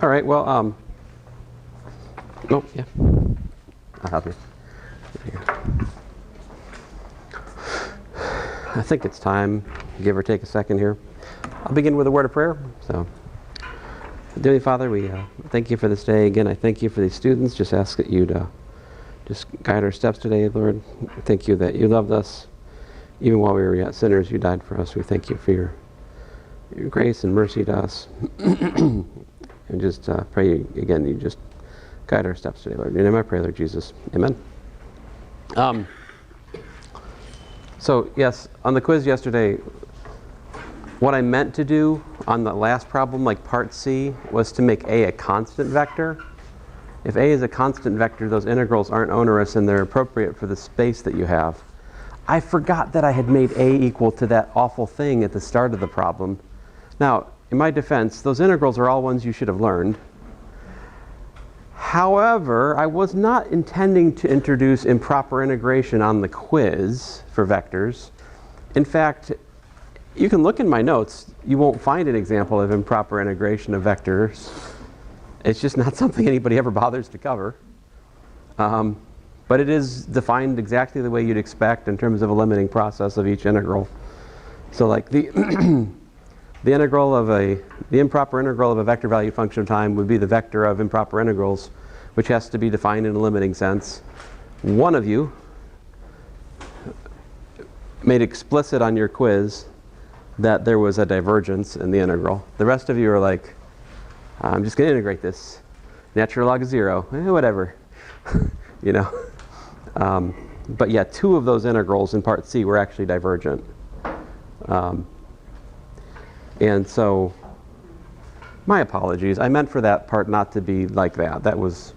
All right, well, oh, yeah. I'll help you. Here. I think it's time, give or take a second here. I'll begin with a word of prayer. So, Dearly Father, we thank you for this day. Again, I thank you for these students. Just ask that you to just guide our steps today, Lord. Thank you that you loved us. Even while we were yet sinners, you died for us. We thank you for your grace and mercy to us. And just pray, again, you just guide our steps today, Lord. In your name I pray, Lord Jesus. Amen. So, yes, on the quiz yesterday, what I meant to do on the last problem, like part C, was to make A a constant vector. If A is a constant vector, those integrals aren't onerous and they're appropriate for the space that you have. I forgot that I had made A equal to that awful thing at the start of the problem. Now, in my defense, those integrals are all ones you should have learned. However, I was not intending to introduce improper integration on the quiz for vectors. In fact, you can look in my notes. You won't find an example of improper integration of vectors. It's just not something anybody ever bothers to cover. But it is defined exactly the way you'd expect in terms of a limiting process of each integral. So like the the improper integral of a vector valued function of time would be the vector of improper integrals, which has to be defined in a limiting sense. One of you made explicit on your quiz that there was a divergence in the integral. The rest of you are like, I'm just going to integrate this. Natural log of 0, whatever. You know. But yeah, 2 of those integrals in part C were actually divergent. And so, my apologies. I meant for that part not to be like that. That was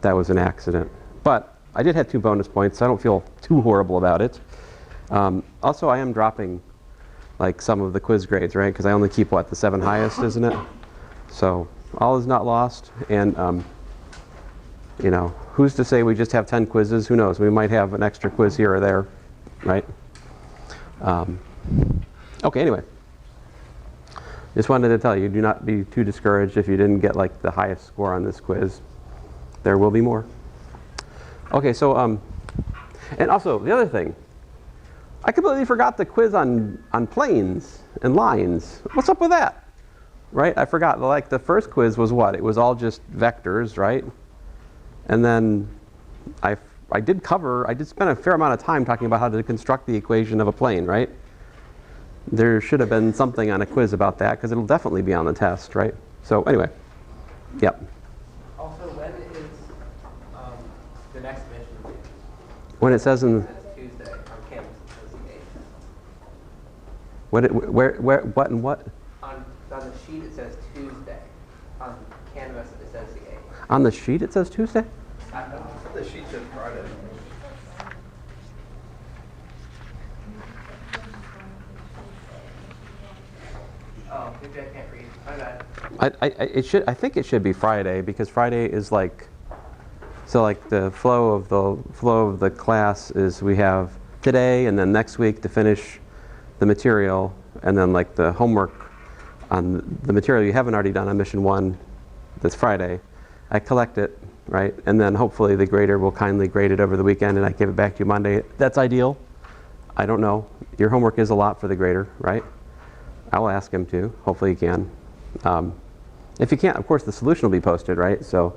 an accident. But I did have 2 bonus points, so I don't feel too horrible about it. Also, I am dropping like some of the quiz grades, right? Because I only keep, what, the 7 highest, isn't it? So all is not lost. And, you know, who's to say we just have 10 quizzes? Who knows? We might have an extra quiz here or there, right? Okay, anyway. Just wanted to tell you, do not be too discouraged if you didn't get like the highest score on this quiz. There will be more. Okay, so, and also the other thing, I completely forgot the quiz on planes and lines. What's up with that? Right? I forgot, like the first quiz was what? It was all just vectors, right? And then I did spend a fair amount of time talking about how to construct the equation of a plane, right? There should have been something on a quiz about that because it'll definitely be on the test, right? So anyway, yep. Also, when is the next mission due? When it says in... It says Tuesday on campus, it says the 8th. What and what? On the sheet it says Tuesday. On Canvas it says the 8th. On the sheet it says Tuesday? The sheet says Friday. Oh, maybe I can't read. I think it should be Friday because Friday is like, so like the flow of the class is we have today and then next week to finish the material and then like the homework on the material you haven't already done on mission 1 that's Friday. I collect it, right? And then hopefully the grader will kindly grade it over the weekend and I give it back to you Monday. That's ideal. I don't know. Your homework is a lot for the grader, right? I'll ask him to. Hopefully he can. If you can't, of course, the solution will be posted, right? So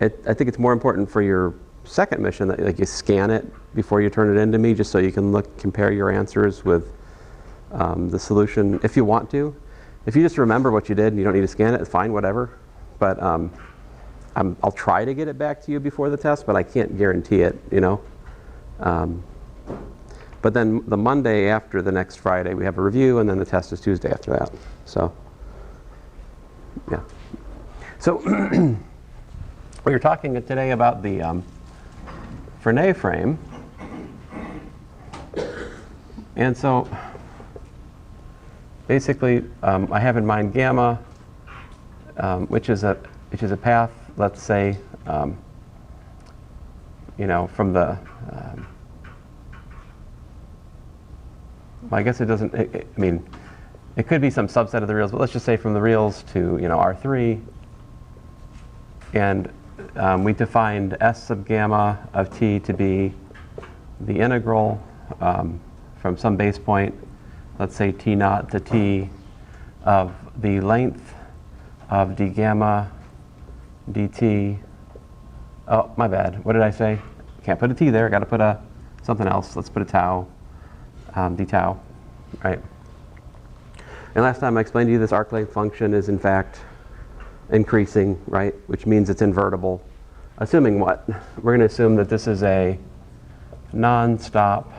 I think it's more important for your second mission that like you scan it before you turn it in to me, just so you can compare your answers with the solution if you want to. If you just remember what you did and you don't need to scan it, it's fine, whatever. But I'll try to get it back to you before the test, but I can't guarantee it, you know. But then the Monday after the next Friday, we have a review, and then the test is Tuesday after that. So, yeah. So, we were talking today about the Frenet frame. And so, basically, I have in mind gamma, which is a path, let's say, you know, from the well, I guess it doesn't, I mean, it could be some subset of the reals, but let's just say from the reals to, you know, R3, And we defined s sub gamma of t to be the integral from some base point, let's say t naught to t, of the length of d gamma dt. Oh, my bad. What did I say? Can't put a t there. Got to put a something else. Let's put a tau, d tau, right? And last time I explained to you this arc length function is in fact increasing, right? Which means it's invertible. Assuming what? We're going to assume that this is a non-stop,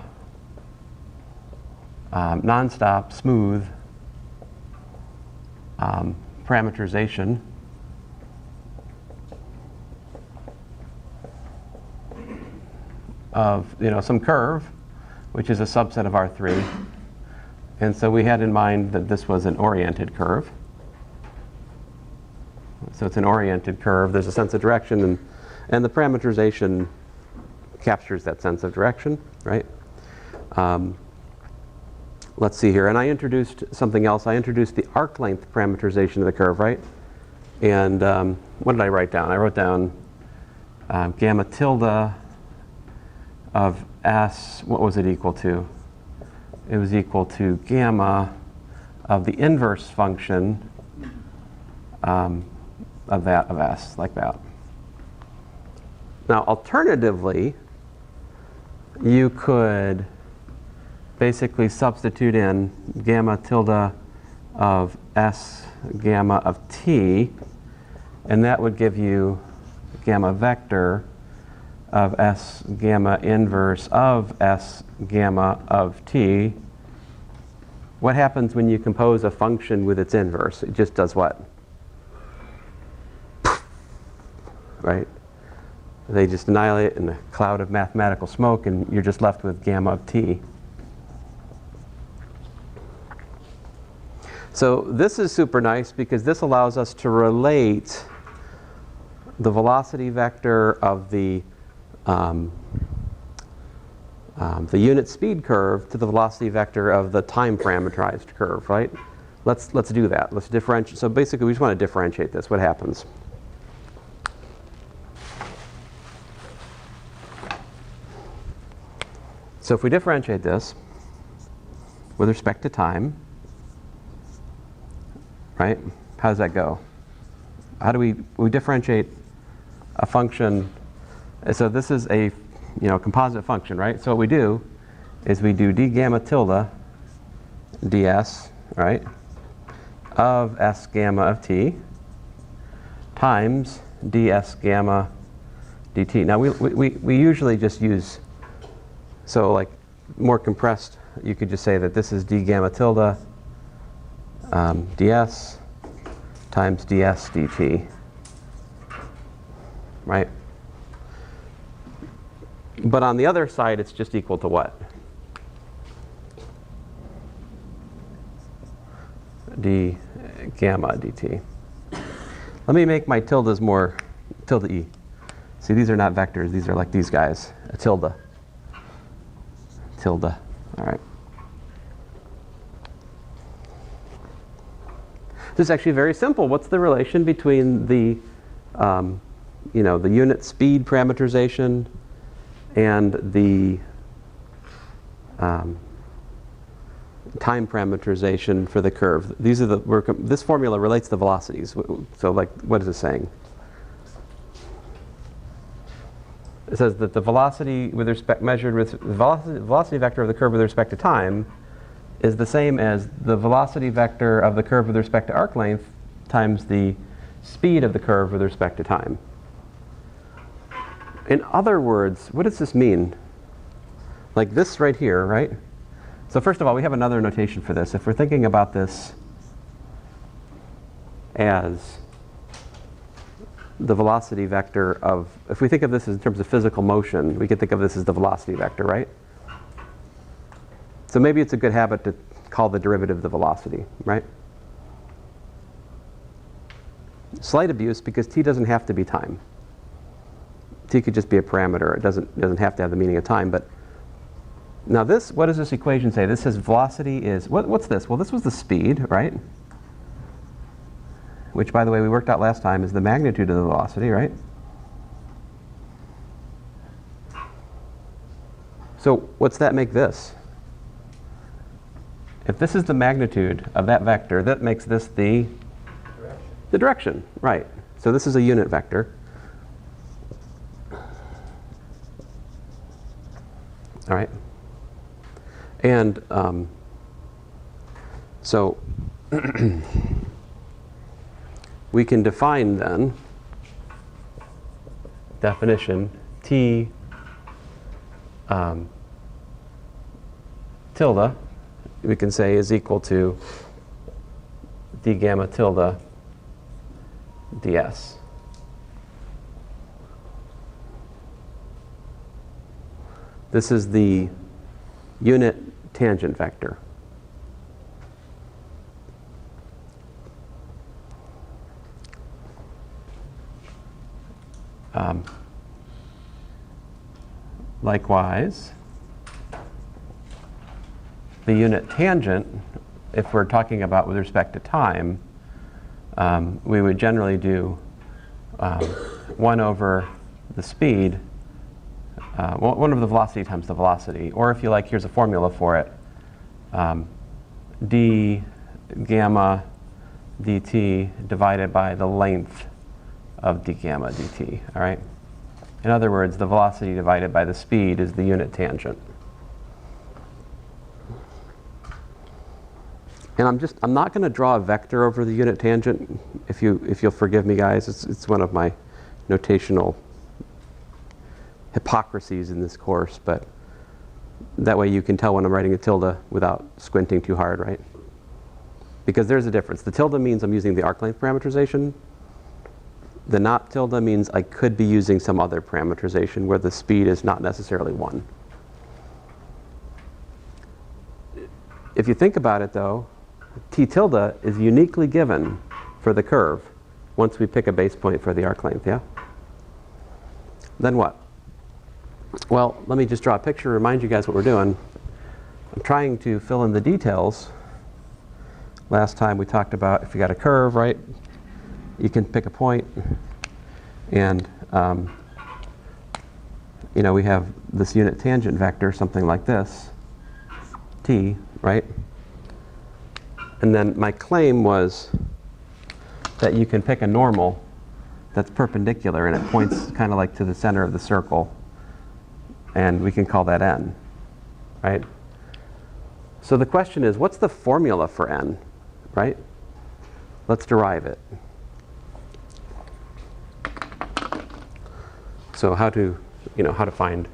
smooth parameterization of some curve, which is a subset of R3. And so we had in mind that this was an oriented curve. So it's an oriented curve. There's a sense of direction, and the parameterization captures that sense of direction, right? Let's see here. And I introduced something else. I introduced the arc length parameterization of the curve, right? And what did I write down? I wrote down gamma tilde of s. What was it equal to? It was equal to gamma of the inverse function of s, like that. Now, alternatively, you could basically substitute in gamma tilde of s gamma of t, and that would give you gamma vector of s gamma inverse of s gamma of t. What happens when you compose a function with its inverse? It just does what? Right? They just annihilate in a cloud of mathematical smoke, and you're just left with gamma of t. So this is super nice because this allows us to relate the velocity vector of the unit speed curve to the velocity vector of the time parameterized curve, right? Let's do that. Let's differentiate. So basically, we just want to differentiate this. What happens? So if we differentiate this with respect to time, right? How does that go? How do we differentiate a function? So this is a composite function, right? So what we do is we do d gamma tilde ds, right, of s gamma of t times ds gamma dt. Now we usually just use, so like more compressed, you could just say that this is d gamma tilde ds times ds dt, right? But on the other side, it's just equal to what? D gamma dt. Let me make my tildes more tilde e. See, these are not vectors. These are like these guys. A tilde. Tilde. All right. This is actually very simple. What's the relation between the, the unit speed parameterization and the time parameterization for the curve? These are this formula relates the velocities. So, like, what is it saying? It says that the velocity with respect measured with the velocity vector of the curve with respect to time is the same as the velocity vector of the curve with respect to arc length times the speed of the curve with respect to time. In other words, what does this mean? Like this right here, right? So first of all, we have another notation for this. If we're thinking about this as the velocity vector of, if we think of this in terms of physical motion, we could think of this as the velocity vector, right? So maybe it's a good habit to call the derivative the velocity, right? Slight abuse, because t doesn't have to be time. T could just be a parameter. It doesn't have to have the meaning of time. But now this, what does this equation say? This says velocity is, what's this? Well, this was the speed, right? which by the way we worked out last time is the magnitude of the velocity, right? So what's that make this? If this is the magnitude of that vector, that makes this the direction, right? So this is a unit vector. All right. And so we can define then definition t tilde, we can say is equal to d gamma tilde ds. This is the unit tangent vector. Likewise, the unit tangent, if we're talking about with respect to time, we would generally do 1 over the speed, 1 over the velocity times the velocity. Or if you like, here's a formula for it. D gamma dt divided by the length of d gamma dt, all right? In other words, the velocity divided by the speed is the unit tangent. And I'm not going to draw a vector over the unit tangent, if you'll forgive me, guys. It's one of my notational hypocrisies in this course, but that way you can tell when I'm writing a tilde without squinting too hard, right? Because there's a difference. The tilde means I'm using the arc length parameterization. The not tilde means I could be using some other parameterization where the speed is not necessarily 1. If you think about it though, t tilde is uniquely given for the curve once we pick a base point for the arc length, yeah? Then what? Well, let me just draw a picture, remind you guys what we're doing. I'm trying to fill in the details. Last time we talked about if you got a curve, right? You can pick a point, and you know, we have this unit tangent vector, something like this, t, right? And then my claim was that you can pick a normal that's perpendicular and it points kind of like to the center of the circle, and we can call that n, right? So the question is, what's the formula for n, right? Let's derive it. So how to find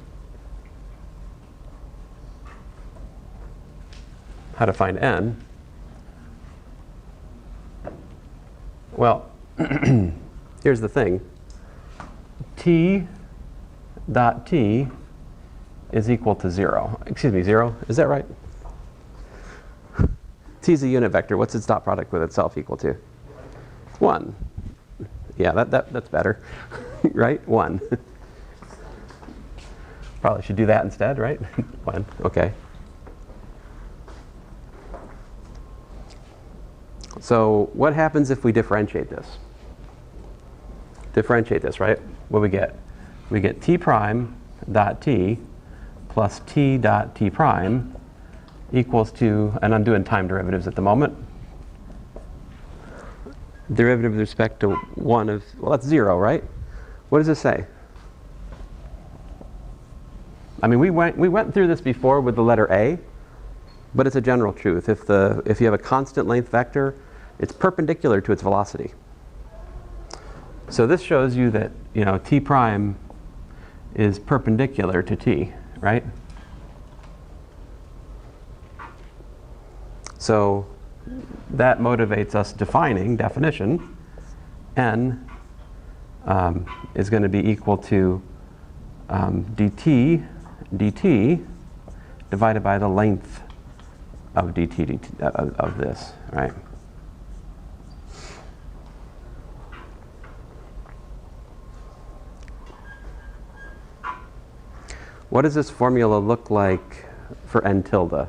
n? Well, here's the thing. T dot t is equal to 0. Excuse me, 0? Is that right? T is a unit vector. What's its dot product with itself equal to? 1. Yeah, that's better. Right? 1. Probably should do that instead, right? 1. Okay. So what happens if we differentiate this? Differentiate this, right? What do we get? We get t prime dot t plus t dot t prime equals to, and I'm doing time derivatives at the moment, derivative with respect to 1 of, well, that's 0, right? What does this say? I mean, we went through this before with the letter a, but it's a general truth. If you have a constant length vector, it's perpendicular to its velocity. So this shows you that, you know, t prime is perpendicular to t, right? So that motivates us defining definition. N is going to be equal to dt divided by the length of dt of this, right? What does this formula look like for n tilde?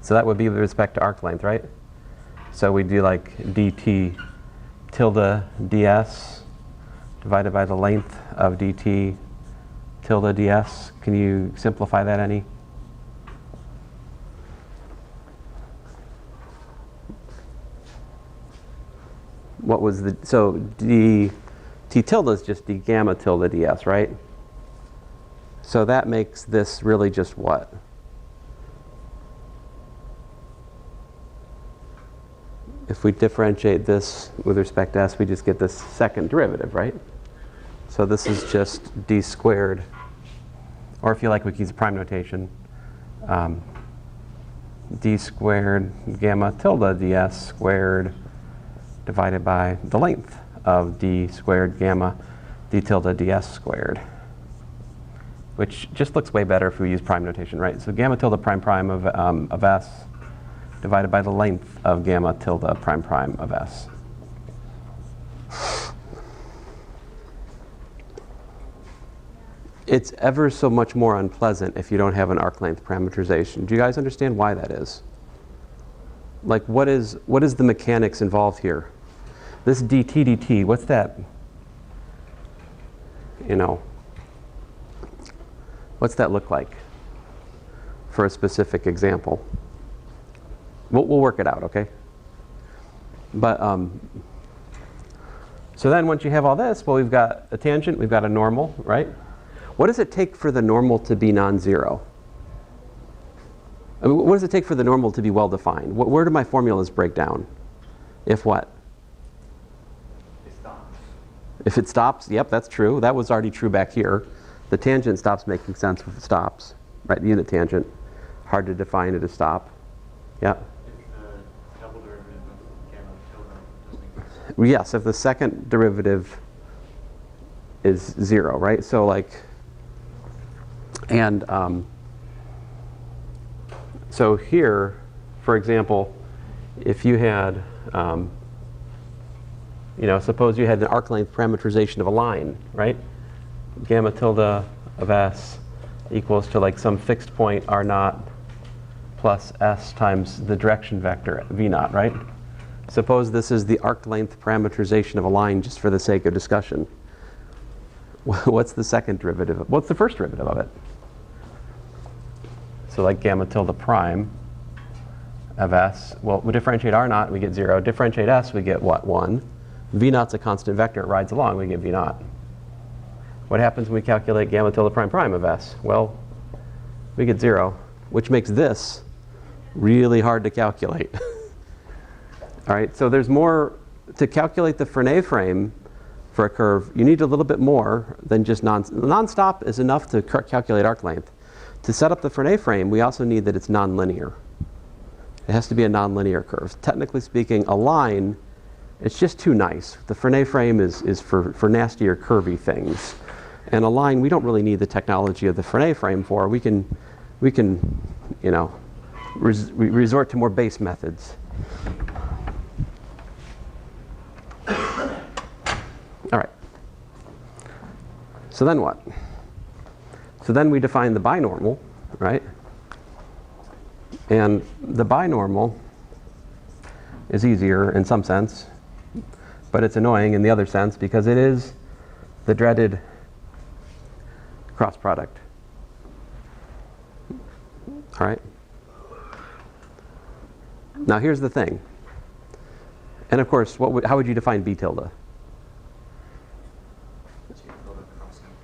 So that would be with respect to arc length, right? So we do like dt tilde ds divided by the length of dt tilde ds. Can you simplify that any? What was the, so d t tilde is just d gamma tilde ds, right? So that makes this really just what? If we differentiate this with respect to s, we just get this second derivative, right? So this is just d squared, or if you like, we can use prime notation, d squared gamma tilde ds squared divided by the length of d squared gamma d tilde ds squared, which just looks way better if we use prime notation, right? So gamma tilde prime prime of s divided by the length of gamma tilde prime prime of s. It's ever so much more unpleasant if you don't have an arc length parameterization. Do you guys understand why that is? Like, what is the mechanics involved here? This dt, what's that? You know, what's that look like for a specific example? We'll work it out, okay? But, so then once you have all this, well, we've got a tangent, we've got a normal, right? What does it take for the normal to be non-zero? I mean, what does it take for the normal to be well-defined? Where do my formulas break down? If what? It stops. If it stops, yep, that's true. That was already true back here. The tangent stops making sense if it stops, right? The unit tangent. Hard to define it as stop. Yeah. If the double derivative of gamma tilde doesn't exist. Yes, if the second derivative is 0, right? So like, and so here, for example, if you had, you know, suppose you had an arc length parameterization of a line, right? Gamma tilde of s equals to like some fixed point r naught plus s times the direction vector v naught, right? Suppose this is the arc length parameterization of a line just for the sake of discussion. What's the second derivative? What's the first derivative of it? So like gamma tilde prime of s. Well, we differentiate r naught, we get 0. Differentiate s, we get what? 1. V naught's a constant vector. It rides along. We get v naught. What happens when we calculate gamma tilde prime prime of s? Well, we get 0, which makes this really hard to calculate. All right, so there's more to calculate the Frenet frame for a curve. You need a little bit more than just non-stop is enough to calculate arc length. To set up the Frenet frame, we also need that it's nonlinear. It has to be a nonlinear curve. Technically speaking, a line, it's just too nice. The Frenet frame is for nastier, curvy things. And a line, we don't really need the technology of the Frenet frame for. We can, you know, resort to more base methods. All right. So then what? So then we define the binormal, right? And the binormal is easier in some sense, but it's annoying in the other sense because it is the dreaded cross product. All right? Now here's the thing. And of course, how would you define b tilde?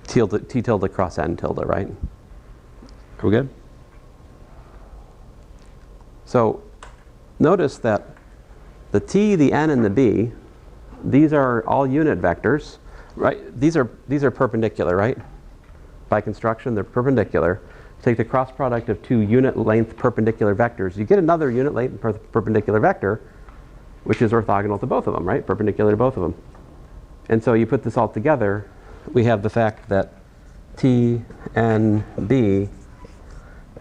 T tilde cross n tilde, right? Are we good? So notice that the t, the n, and the b, these are all unit vectors, right? These are perpendicular, right? By construction, they're perpendicular. Take the cross product of two unit length perpendicular vectors. You get another unit length perpendicular vector, which is orthogonal to both of them, right? Perpendicular to both of them. And so you put this all together, we have the fact that TNB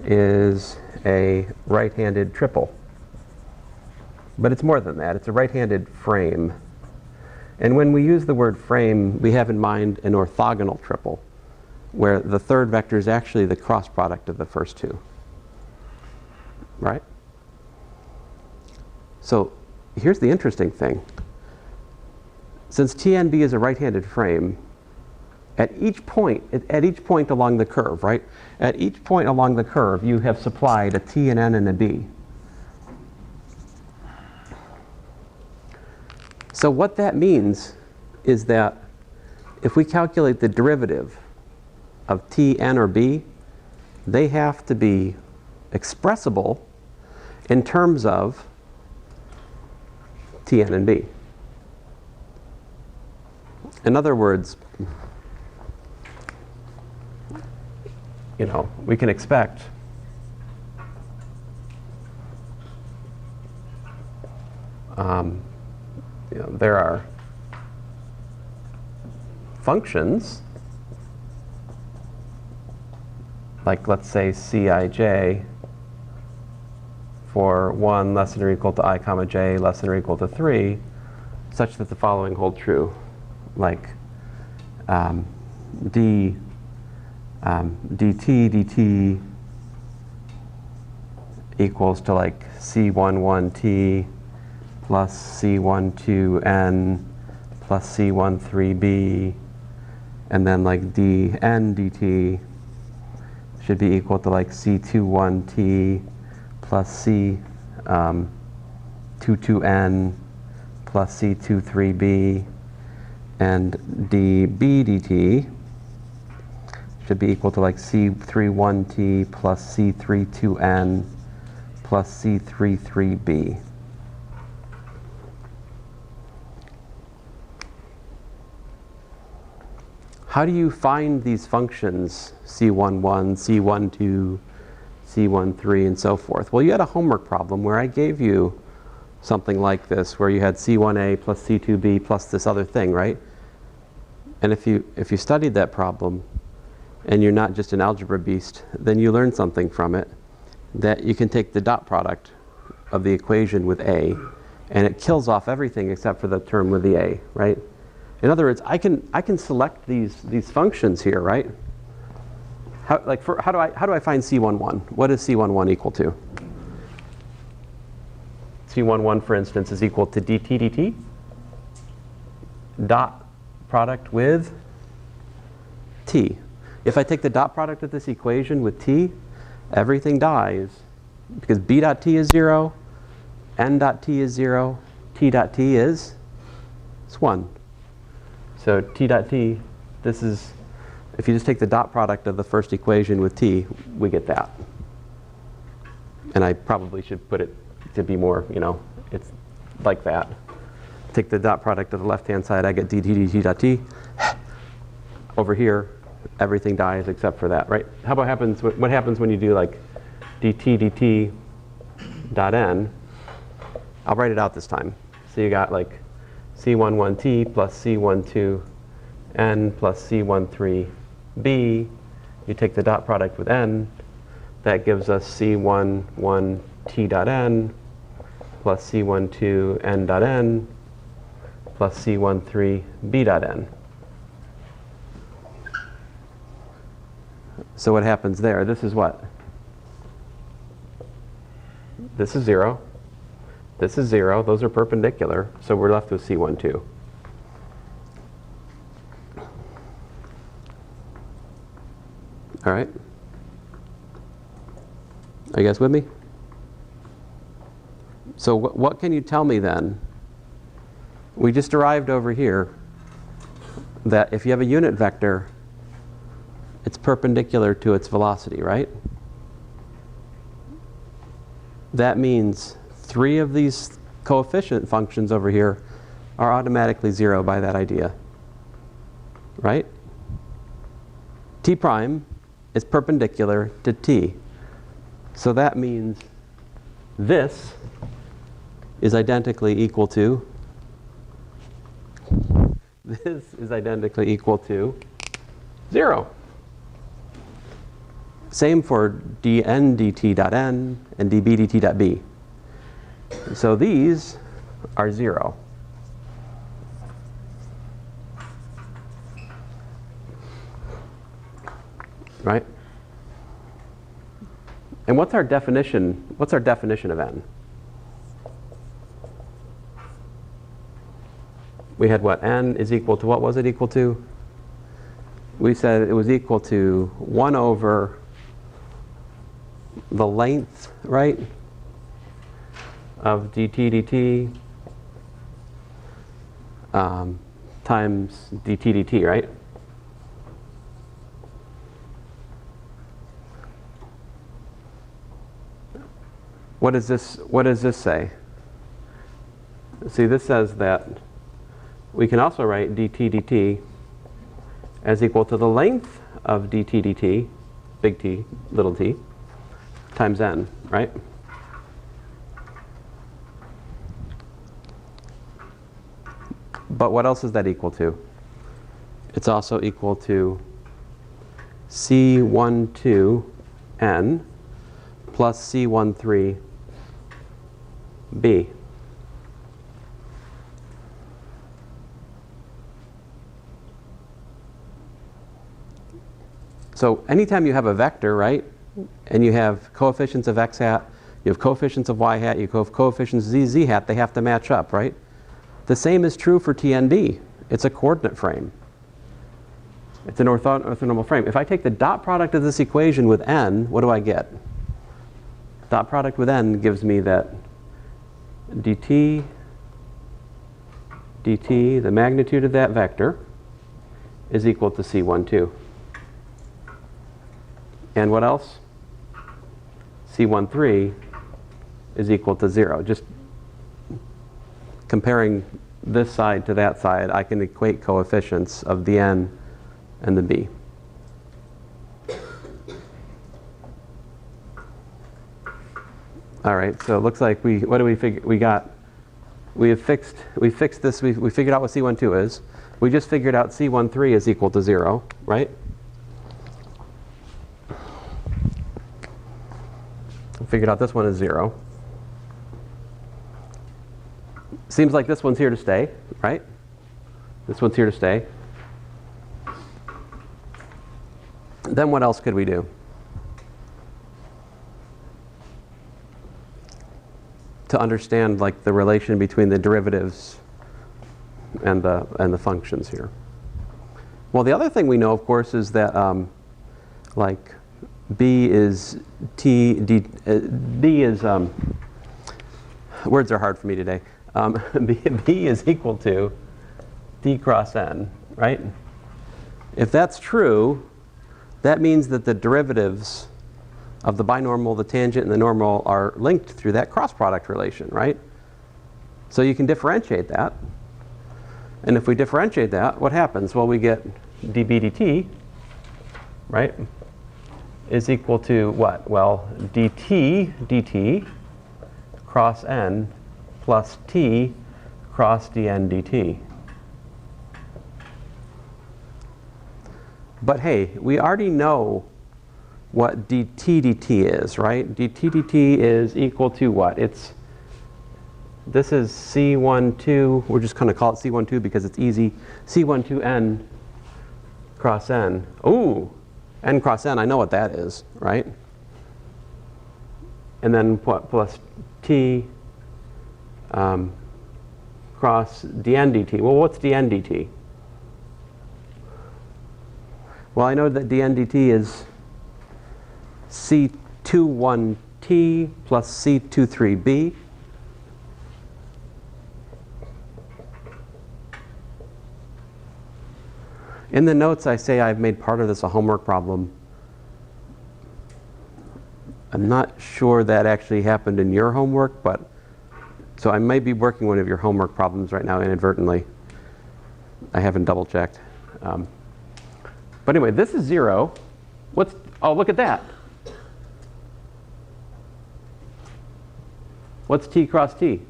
is a right-handed triple. But it's more than that. It's a right-handed frame. And when we use the word frame, we have in mind an orthogonal triple, where the third vector is actually the cross product of the first two. Right? So here's the interesting thing. Since TNB is a right-handed frame, at each point along the curve, right? At each point along the curve, you have supplied a T, an N, and a B. So what that means is that if we calculate the derivative of T, N, or B, they have to be expressible in terms of T, N, and B. In other words, we can expect there are functions like, let's say, Cij for 1 less than or equal to I comma j less than or equal to 3, such that the following hold true, like dt dt equals to like c11t plus c12n plus c13b, and then like dn dt should be equal to like c21t plus c22n plus c23b, and db dt should be equal to like c31t plus c32n plus c33b. How do you find these functions, c11, c12, c13, and so forth? Well, you had a homework problem where I gave you something like this, where you had c1a plus c2b plus this other thing, right? And if you studied that problem, and you're not just an algebra beast, then you learn something from it, that you can take the dot product of the equation with a, and it kills off everything except for the term with the a, right? In other words, I can select these functions here, right? How do I find c11? What is c11 equal to? c11, for instance, is equal to dt dt, dot product with t. If I take the dot product of this equation with t, everything dies, because b dot t is 0, n dot t is 0, t dot t is 1. So t dot t, this is, if you just take the dot product of the first equation with t, we get that. And I probably should put it to be more, it's like that. Take the dot product of the left-hand side, I get dt dt dot t. Over here, everything dies except for that, right? What happens when you do like dt dt dot n? I'll write it out this time. So you got like c11t plus c12n plus c13b. You take the dot product with n. That gives us c11t dot n plus c12n dot n plus c13b dot n. So what happens there? This is what? This is 0. This is 0. Those are perpendicular. So we're left with c12. All right? Are you guys with me? So what can you tell me then? We just derived over here that if you have a unit vector, it's perpendicular to its velocity, right? That means 3 of these coefficient functions over here are automatically 0 by that idea, right? T prime is perpendicular to t. So that means this is identically equal to, this is identically equal to 0. Same for dn dt dot n and db dt dot b. So these are 0. Right? And what's our definition of n? we had what? N is equal to, what was it equal to? We said it was equal to 1 over the length, right, of dt dt times dt dt, right? What does this say? See, this says that we can also write dt dt as equal to the length of dt dt, big T, little t, times n, right? But what else is that equal to? It's also equal to C12n plus C13b. So anytime you have a vector, right, and you have coefficients of x hat, you have coefficients of y hat, you have coefficients of z hat, they have to match up, right? The same is true for T and B. It's a coordinate frame. It's an orthonormal frame. If I take the dot product of this equation with n, what do I get? Dot product with n gives me that dt, the magnitude of that vector, is equal to C12. And what else? C13 is equal to 0. Just comparing this side to that side, I can equate coefficients of the n and the b. All right, so it looks like what do we figure? We fixed this, we figured out what C12 is. We just figured out C13 is equal to 0, right? Figured out this one is 0. Seems like this one's here to stay, right? This one's here to stay. Then what else could we do? To understand like the relation between the derivatives and the functions here. Well, the other thing we know, of course, is that like B is T, D, B is, words are hard for me today. B is equal to D cross N, right? If that's true, that means that the derivatives of the binormal, the tangent, and the normal are linked through that cross product relation, right? So you can differentiate that. And if we differentiate that, what happens? Well, we get dB dt, right, is equal to what? Well, dt cross n plus t cross dn dt. But hey, we already know what dt dt is, right? dt dt is equal to what? This is C12, we're just going to call it C12 because it's easy. C12n cross n. Ooh, n cross n, I know what that is, right? And then what? Plus t cross dn dt. Well, what's dn dt? Well, I know that dn dt is C21t plus C23b. In the notes, I say I've made part of this a homework problem. I'm not sure that actually happened in your homework, but so I might be working one of your homework problems right now inadvertently. I haven't double checked. But anyway, this is 0. Oh, look at that. What's t cross t?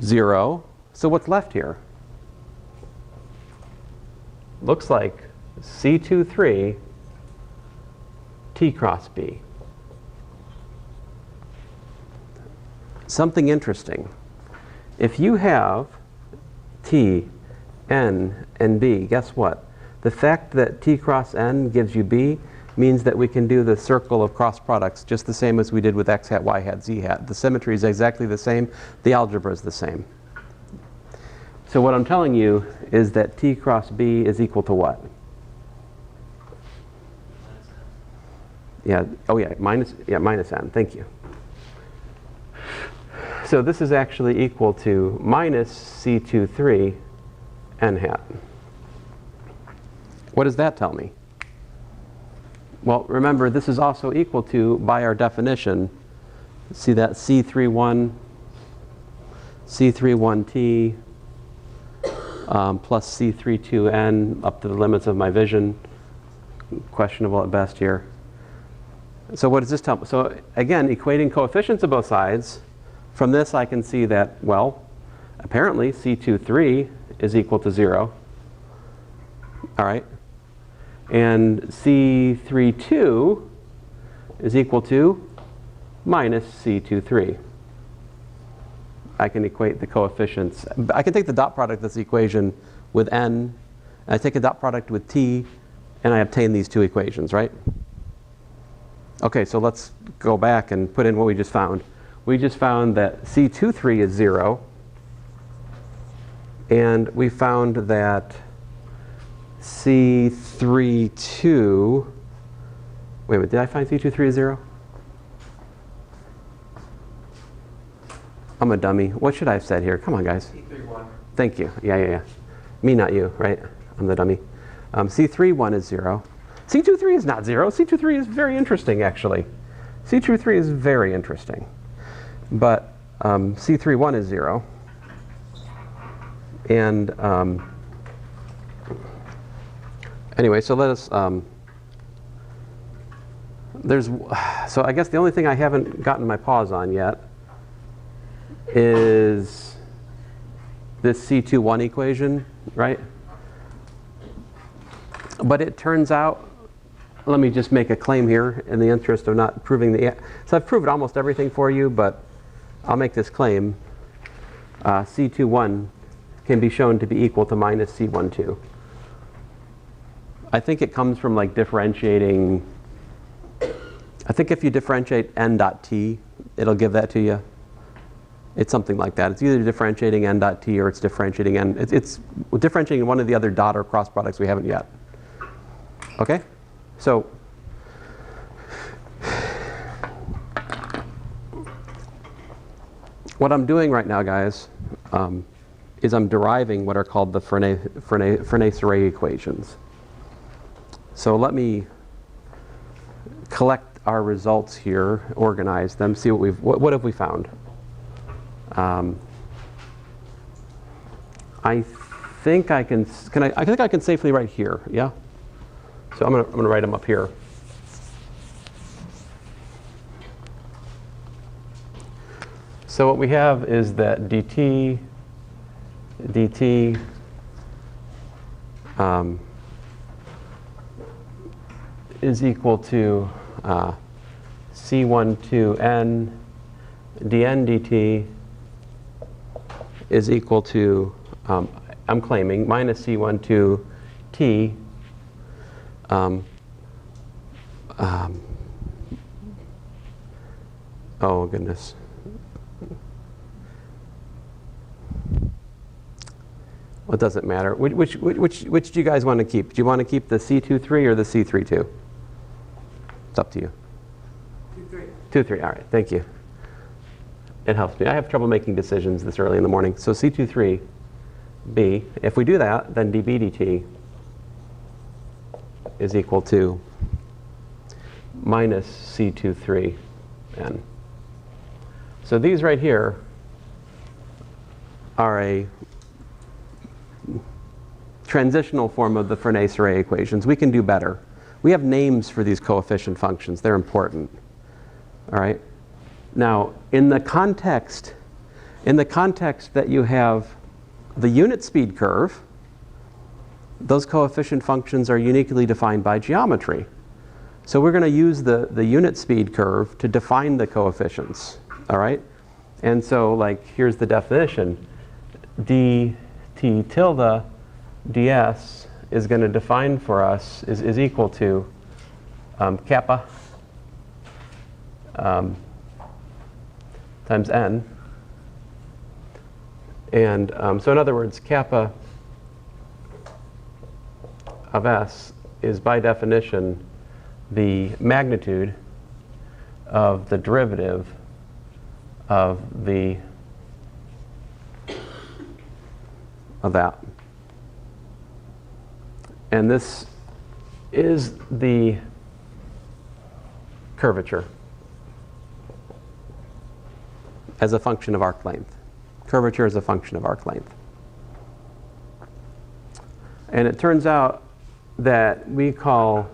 0. So what's left here? Looks like C23 t cross b. Something interesting. If you have t, n, and b, guess what? The fact that t cross n gives you b means that we can do the circle of cross products just the same as we did with x hat, y hat, z hat. The symmetry is exactly the same. The algebra is the same. So what I'm telling you is that T cross B is equal to what? Yeah, oh yeah, minus n, thank you. So this is actually equal to minus C23 n hat. What does that tell me? Well, remember, this is also equal to, by our definition, see that C31T plus C32N up to the limits of my vision. Questionable at best here. So what does this tell me? So again, equating coefficients of both sides, from this I can see that, well, apparently C23 is equal to 0. All right. And C32 is equal to minus C23. I can equate the coefficients. I can take the dot product of this equation with n, and I take a dot product with t, and I obtain these two equations, right? Okay, so let's go back and put in what we just found. We just found that C23 is 0, and we found that C32, wait a minute, did I find C23 is 0? I'm a dummy. What should I have said here? Come on, guys. C31. Thank you. Yeah. Me, not you, right? I'm the dummy. C31 is 0. C23 is not 0. C23 is very interesting, actually. C23 is very interesting. But C31 is 0. And anyway, so let us, so I guess the only thing I haven't gotten my paws on yet is this C21 equation, right? But it turns out, let me just make a claim here in the interest of not proving so I've proved almost everything for you, but I'll make this claim. C21 can be shown to be equal to minus C12. I think it comes from like differentiating, I think if you differentiate n dot t, it'll give that to you. It's something like that. It's either differentiating n dot t or it's differentiating n. It's differentiating one of the other dot or cross products we haven't yet. Okay? So what I'm doing right now, guys, is I'm deriving what are called the Frenet-Serret equations. So let me collect our results here, organize them, see what have we found. I think I can safely write here, yeah? So I'm gonna write them up here. So what we have is that dt is equal to C12n dn dt is equal to, I'm claiming, minus C12t oh goodness. Well, it doesn't matter. Which do you guys want to keep? Do you want to keep the C23 or the C32? It's up to you. 2-3, all right, thank you. It helps me. I have trouble making decisions this early in the morning. So C23, B, if we do that, then dB dt is equal to minus C23 n. So these right here are a transitional form of the Frenet-Serret equations. We can do better. We have names for these coefficient functions. They're important. All right? Now, in the context that you have the unit speed curve, those coefficient functions are uniquely defined by geometry. So we're going to use the unit speed curve to define the coefficients. All right? And so, like, here's the definition. dt tilde ds is going to define for us, is equal to kappa times n And so in other words, kappa of S is by definition the magnitude of the derivative of that. And this is the curvature as a function of arc length. Curvature is a function of arc length. And it turns out that we call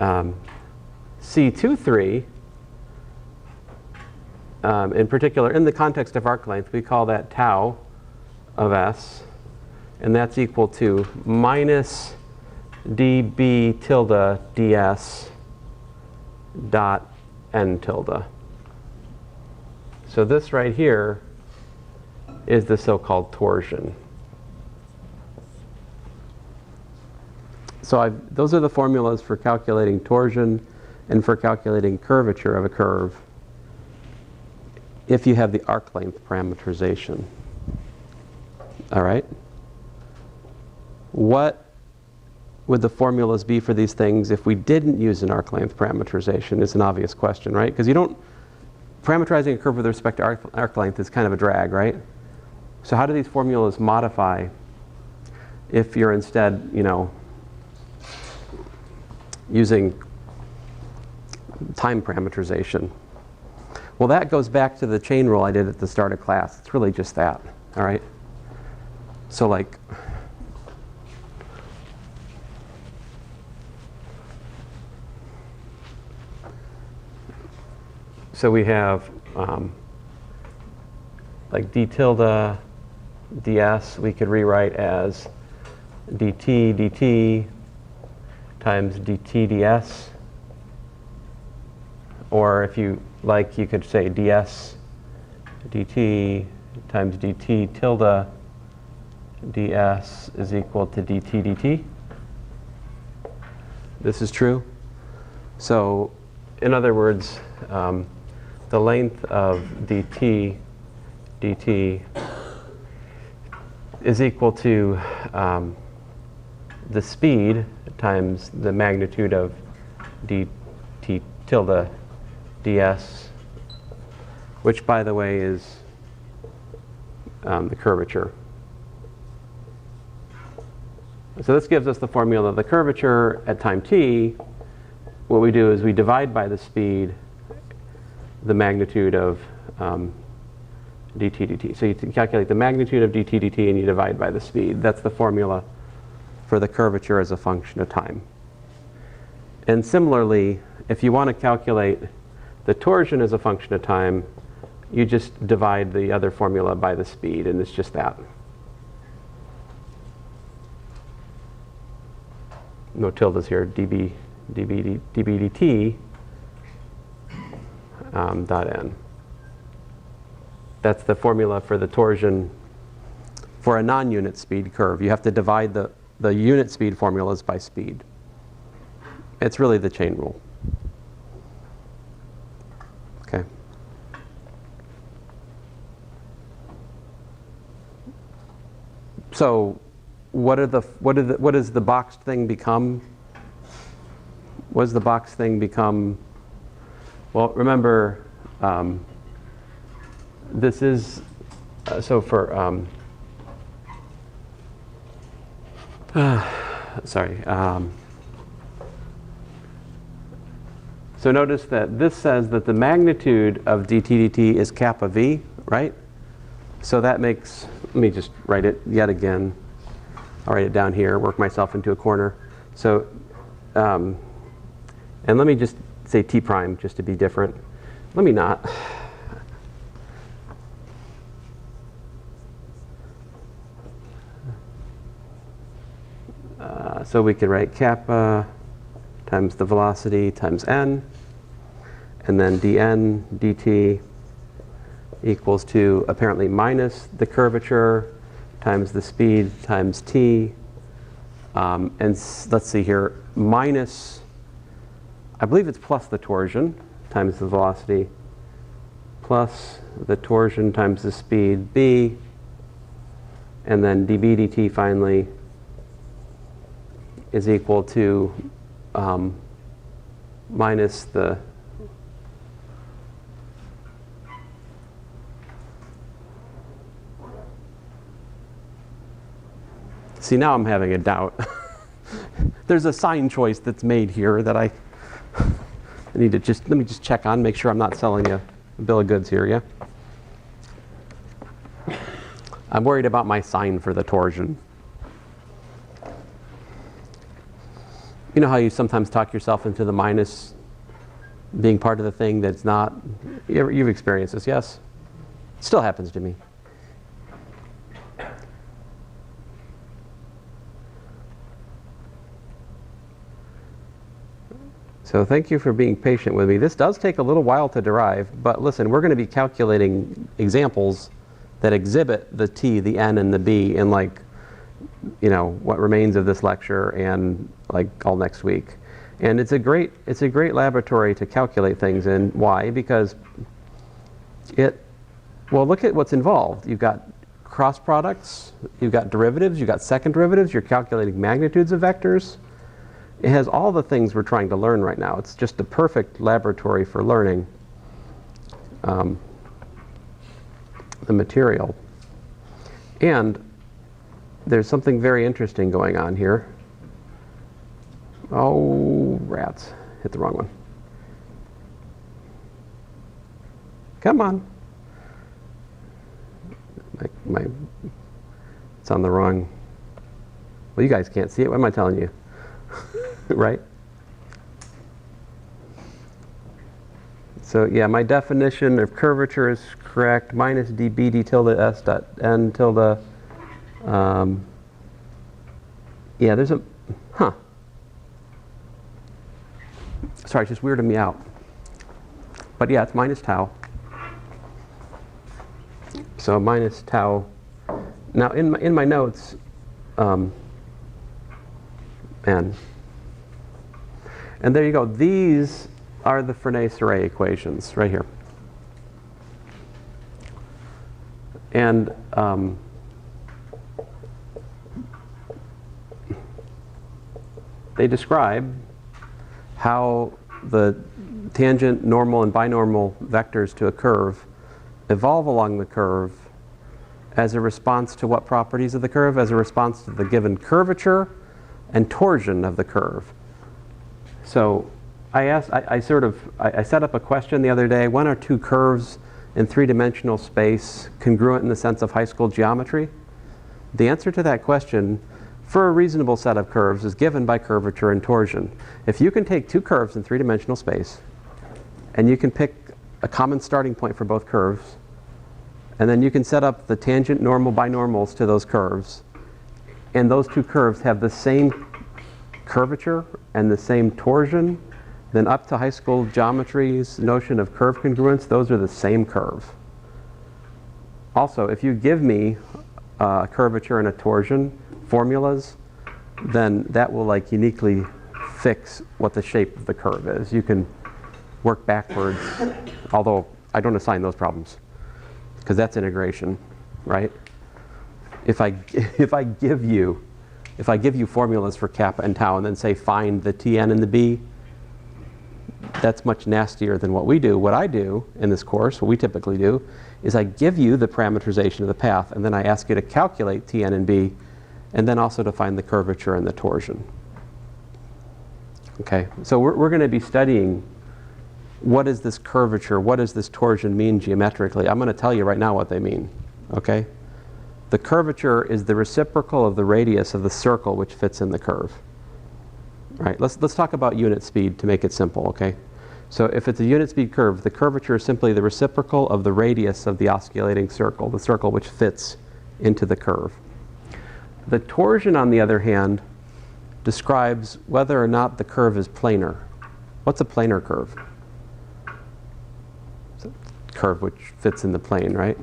C23, in particular, in the context of arc length, we call that tau of S, and that's equal to minus dB tilde ds dot n tilde. So this right here is the so-called torsion. So those are the formulas for calculating torsion and for calculating curvature of a curve if you have the arc length parameterization. All right? What would the formulas be for these things if we didn't use an arc length parameterization is an obvious question, right? Because parameterizing a curve with respect to arc length is kind of a drag, right? So how do these formulas modify if you're instead, using time parameterization? Well, that goes back to the chain rule I did at the start of class. It's really just that, all right? So so we have d tilde ds we could rewrite as dt times dt ds, or if you like, you could say ds dt times dt tilde ds is equal to dt dt. This is true. So in other words, the length of dt dt is equal to the speed times the magnitude of dt tilde ds, which, by the way, is the curvature. So this gives us the formula of the curvature at time t. What we do is we divide by the speed the magnitude of dt dt. So you calculate the magnitude of dt dt and you divide by the speed. That's the formula for the curvature as a function of time. And similarly, if you want to calculate the torsion as a function of time, you just divide the other formula by the speed, and it's just that. No tildes here, dB dt dot n. That's the formula for the torsion for a non-unit speed curve. You have to divide the unit speed formulas by speed. It's really the chain rule. Okay. So what does the boxed thing become? What does the boxed thing become? Well, remember, this is so for sorry. So notice that this says that the magnitude of dt dt is kappa v, right? So that makes, let me just write it yet again. I'll write it down here, work myself into a corner. So, and let me just say t prime just to be different. Let me not. So we could write kappa times the velocity times n, and then dn dt equals to apparently minus the curvature times the speed times t, and let's see here, minus, I believe it's plus the torsion times the velocity plus the torsion times the speed b And then dB dt finally is equal to minus the see, now I'm having a doubt. There's a sign choice that's made here that I need to let me just check on, make sure I'm not selling you a bill of goods here, yeah? I'm worried about my sign for the torsion. You know how you sometimes talk yourself into the minus being part of the thing that's not? You've experienced this, yes? Still happens to me. So thank you for being patient with me. This does take a little while to derive, but listen, we're going to be calculating examples that exhibit the t, the n, and the b in like, you know, what remains of this lecture and like all next week. And it's a great laboratory to calculate things in. Why? Because well, look at what's involved. You've got cross products, you've got derivatives, you've got second derivatives, you're calculating magnitudes of vectors. It has all the things we're trying to learn right now. It's just a perfect laboratory for learning the material. And there's something very interesting going on here. Oh, rats. Hit the wrong one. Come on. It's on the wrong. Well, you guys can't see it. What am I telling you? Right? So yeah, my definition of curvature is correct. Minus dB d tilde s dot n tilde. Yeah, there's a, sorry, it's just weirding me out. But yeah, it's minus tau. So minus tau. Now in my notes, and there you go. These are the Frenet-Serret equations right here. And they describe how the tangent, normal, and binormal vectors to a curve evolve along the curve as a response to what properties of the curve? As a response to the given curvature and torsion of the curve. So I set up a question the other day. When are two curves in three-dimensional space congruent in the sense of high school geometry? The answer to that question for a reasonable set of curves is given by curvature and torsion. If you can take two curves in three-dimensional space and you can pick a common starting point for both curves, and then you can set up the tangent, normal, binormals to those curves, and those two curves have the same curvature and the same torsion, then up to high school geometry's notion of curve congruence, those are the same curve. Also, if you give me a curvature and a torsion formulas, then that will like uniquely fix what the shape of the curve is. You can work backwards, although I don't assign those problems because that's integration, right? If I give you formulas for kappa and tau and then say find the Tn and the B, that's much nastier than what we do. What I do in this course, what we typically do, is I give you the parameterization of the path and then I ask you to calculate Tn and B and then also to find the curvature and the torsion. Okay, so we're going to be studying what is this curvature, what does this torsion mean geometrically. I'm going to tell you right now what they mean, okay? The curvature is the reciprocal of the radius of the circle which fits in the curve. All right, let's talk about unit speed to make it simple, okay? So if it's a unit speed curve, the curvature is simply the reciprocal of the radius of the osculating circle, the circle which fits into the curve. The torsion, on the other hand, describes whether or not the curve is planar. What's a planar curve? It's a curve which fits in the plane, right?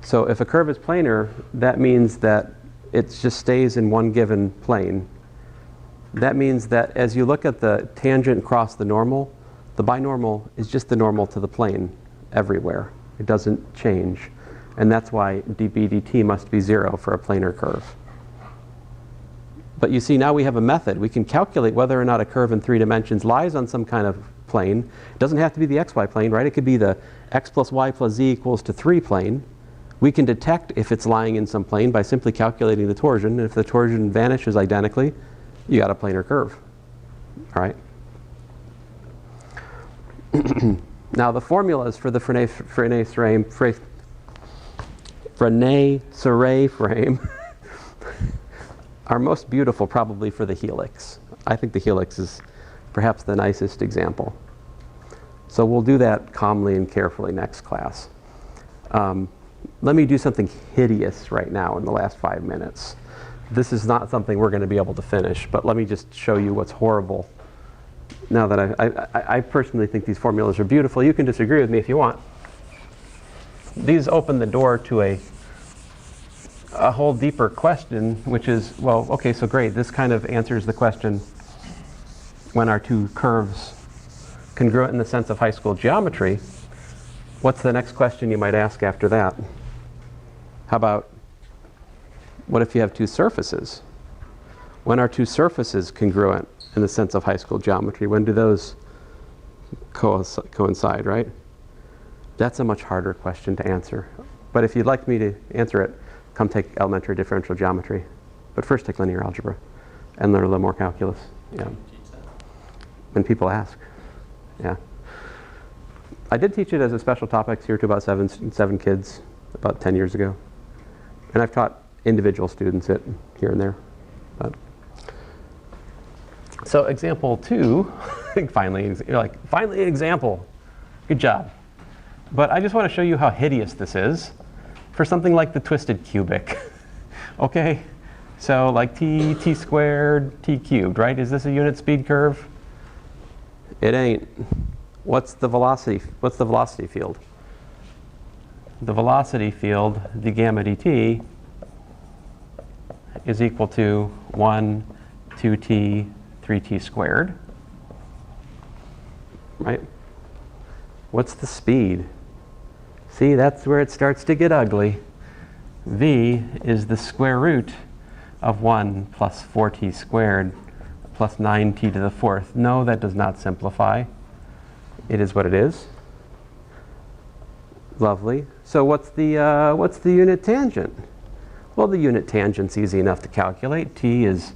So if a curve is planar, that means that it just stays in one given plane. That means that as you look at the tangent across the normal, the binormal is just the normal to the plane everywhere. It doesn't change. And that's why dB dt must be 0 for a planar curve. But you see, now we have a method. We can calculate whether or not a curve in 3 dimensions lies on some kind of plane. It doesn't have to be the xy plane, right? It could be the x plus y plus z equals to 3 plane. We can detect if it's lying in some plane by simply calculating the torsion. And if the torsion vanishes identically, you got a planar curve. All right? Now the formulas for the Frenet-Serret frame are most beautiful probably for the helix. I think the helix is perhaps the nicest example. So we'll do that calmly and carefully next class. Let me do something hideous right now in the last 5 minutes. This is not something we're going to be able to finish, but let me just show you what's horrible. Now that I personally think these formulas are beautiful. You can disagree with me if you want. These open the door to a whole deeper question, which is, well, okay, so great. This kind of answers the question, when are two curves congruent in the sense of high school geometry? What's the next question you might ask after that? How about, what if you have two surfaces? When are two surfaces congruent in the sense of high school geometry? When do those coincide, right? That's a much harder question to answer. But if you'd like me to answer it, come take elementary differential geometry. But first take linear algebra and learn a little more calculus. Yeah. When people ask. Yeah. I did teach it as a special topic here to about seven kids about 10 years ago. And I've taught individual students it here and there. But. So example 2, finally, you're like, finally an example. Good job. But I just want to show you how hideous this is for something like the twisted cubic. Okay? So like t squared, t cubed, right? Is this a unit speed curve? It ain't. What's the velocity field? The velocity field, the gamma dt, is equal to 1, 2t, 3t squared. Right? What's the speed? See, that's where it starts to get ugly. V is the square root of 1 plus 4t squared plus 9t to the 4th. No, that does not simplify. It is what it is. Lovely. So what's the unit tangent? Well, the unit tangent's easy enough to calculate. T is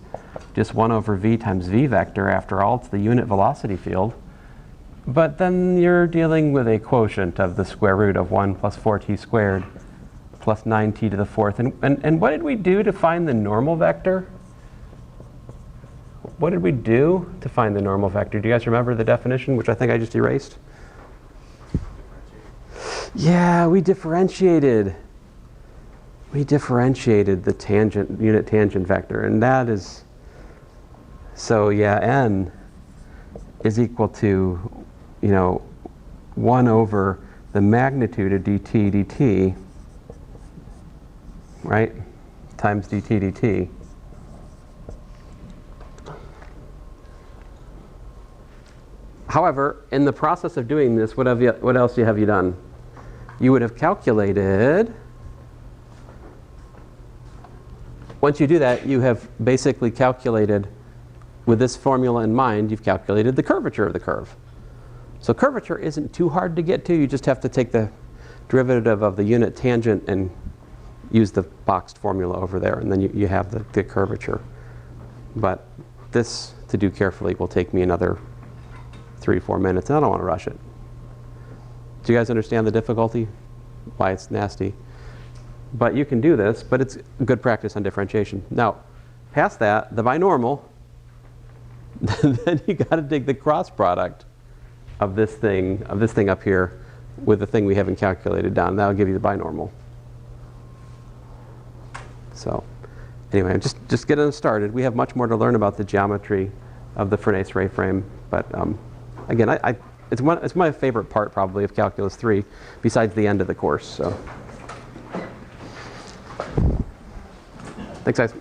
just 1 over v times v vector. After all, it's the unit velocity field. But then you're dealing with a quotient of the square root of 1 plus 4t squared plus 9t to the 4th. And what did we do to find the normal vector? What did we do to find the normal vector? Do you guys remember the definition, which I think I just erased? Yeah, we differentiated. We differentiated the tangent, unit tangent vector. And that is, so yeah, n is equal to, 1 over the magnitude of dt, right? Times dt. However, in the process of doing this, what else have you done? You would have calculated, once you do that, you have basically calculated, with this formula in mind, you've calculated the curvature of the curve. So curvature isn't too hard to get to. You just have to take the derivative of the unit tangent and use the boxed formula over there, and then you have the curvature. But this, to do carefully, will take me another 3-4 minutes, and I don't want to rush it. Do you guys understand the difficulty? Why it's nasty? But you can do this, but it's good practice on differentiation. Now, past that, the binormal, then you got to take the cross product of this thing up here with the thing we haven't calculated down. That'll give you the binormal. So, anyway, just getting started. We have much more to learn about the geometry of the Frenet-Serret frame, but again, it's my favorite part probably of Calculus 3, besides the end of the course. So, thanks, guys.